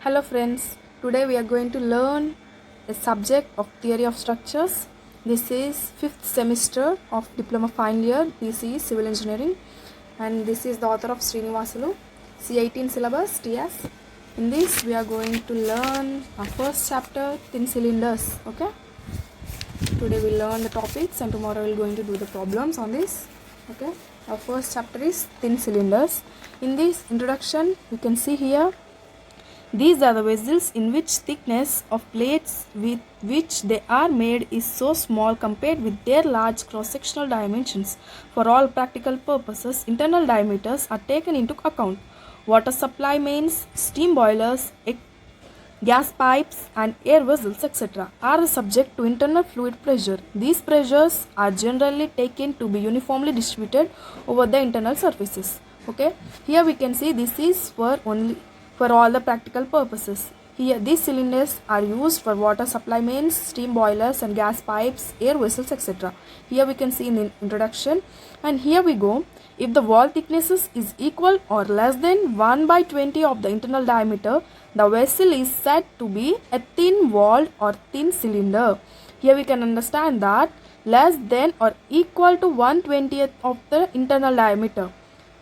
Hello friends, today we are going to learn a subject of theory of structures. This is 5th semester of Diploma final year PCE Civil Engineering, and this is the author of Srinivasalu, C18 syllabus TS. In this we are going to learn our first chapter, thin cylinders. Okay, today we learn the topics and tomorrow we are going to do the problems on this. Okay, our first chapter is thin cylinders. In this introduction you can see here, these are the vessels in which thickness of plates with which they are made is so small compared with their large cross-sectional dimensions. For all practical purposes, internal diameters are taken into account. Water supply mains, steam boilers, gas pipes and air vessels etc. are subject to internal fluid pressure. These pressures are generally taken to be uniformly distributed over the internal surfaces. Okay, here we can see this is for all the practical purposes. Here these cylinders are used for water supply mains, steam boilers and gas pipes, air vessels etc. Here we can see in the introduction, and here we go. If the wall thicknesses is equal or less than 1/20 of the internal diameter, the vessel is said to be a thin walled or thin cylinder. Here we can understand that less than or equal to 1/20th of the internal diameter.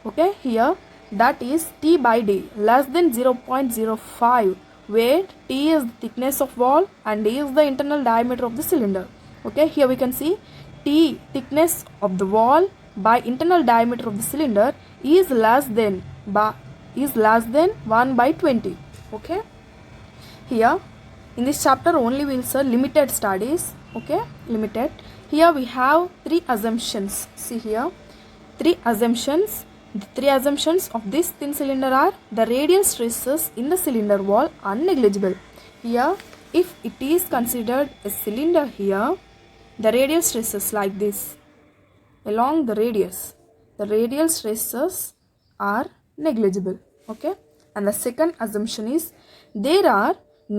Okay, here that is T by D, less than 0.05, where T is the thickness of wall and D is the internal diameter of the cylinder. Okay, here we can see T, thickness of the wall by internal diameter of the cylinder, is less than 1/20. Okay, here in this chapter only we will see limited studies. Okay, limited. Here we have three assumptions. See here, three assumptions. The three assumptions of this thin cylinder are: the radial stresses in the cylinder wall are negligible. Here, if it is considered a cylinder here, the radial stresses like this along the radial stresses are negligible. Okay, and the second assumption is there are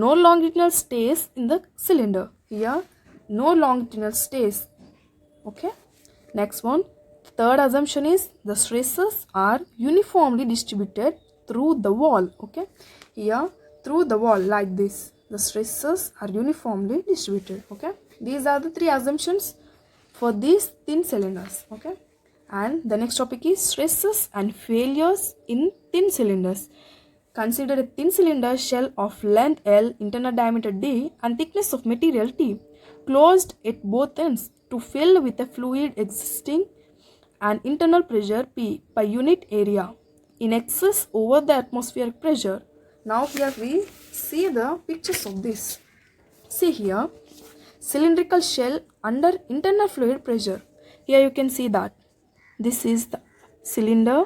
no longitudinal stays in the cylinder. Here, no longitudinal stays. Okay, next one. Third assumption is the stresses are uniformly distributed through the wall. Okay, here through the wall like this, the stresses are uniformly distributed. Okay, these are the three assumptions for these thin cylinders. Okay, and the next topic is stresses and failures in thin cylinders. Consider a thin cylinder shell of length L, internal diameter D and thickness of material T, closed at both ends to fill with a fluid existing and internal pressure P per unit area in excess over the atmospheric pressure. Now here we see the pictures of this. See here, cylindrical shell under internal fluid pressure. Here you can see that this is the cylinder.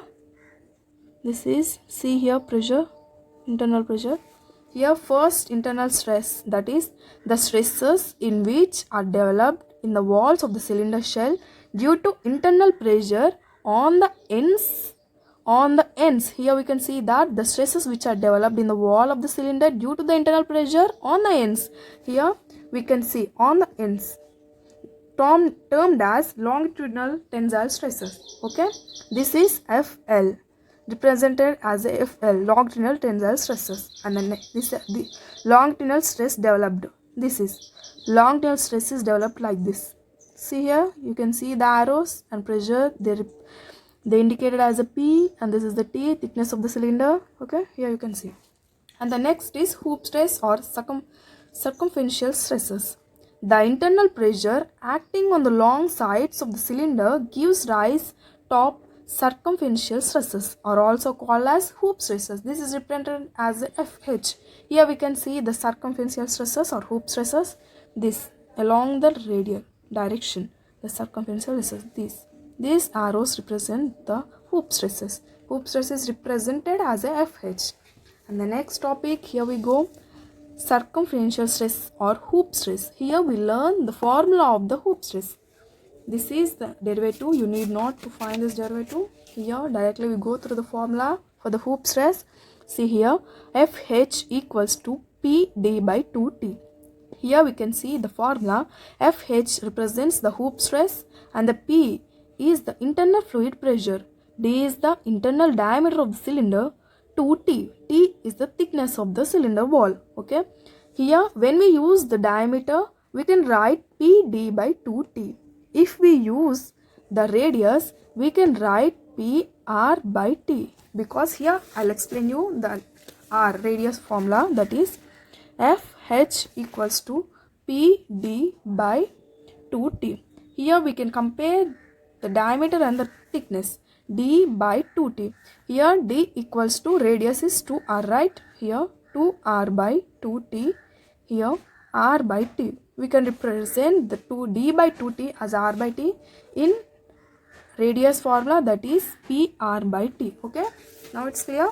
This is, see here, pressure, internal pressure. Here first internal stress, that is the stresses in which are developed in the walls of the cylinder shell due to internal pressure on the ends. Here we can see that the stresses which are developed in the wall of the cylinder due to the internal pressure on the ends. Here we can see on the ends, termed as longitudinal tensile stresses. Okay, this is FL, represented as a FL, longitudinal tensile stresses, and then this the longitudinal stress developed. This is longitudinal stress is developed like this. See here, you can see the arrows and pressure, they indicated as a P, and this is the T, thickness of the cylinder. Okay, here you can see. And the next is hoop stress or circumferential stresses. The internal pressure acting on the long sides of the cylinder gives rise top circumferential stresses, are also called as hoop stresses. This is represented as a FH. Here we can see the circumferential stresses or hoop stresses, this along the radial direction, the circumferential stresses. These arrows represent the hoop stresses. Hoop stress is represented as a FH. And the next topic, here we go, circumferential stress or hoop stress. Here we learn the formula of the hoop stress. This is the derivative. You need not to find this derivative. Here directly we go through the formula for the hoop stress. See here, FH equals to PD by 2T. Here we can see the formula. FH represents the hoop stress and the P is the internal fluid pressure. D is the internal diameter of the cylinder. 2t. T is the thickness of the cylinder wall. Okay. Here when we use the diameter, we can write PD by 2t. If we use the radius, we can write PR by t, because here I'll explain you the R radius formula, that is FH equals to PD by 2t. Here we can compare the diameter and the thickness, d by 2t. Here d equals to radius is 2r, right? Here 2r by 2t. Here r by t. We can represent the 2d by 2t as r by t in radius formula, that is PR by t. Okay, now it's clear.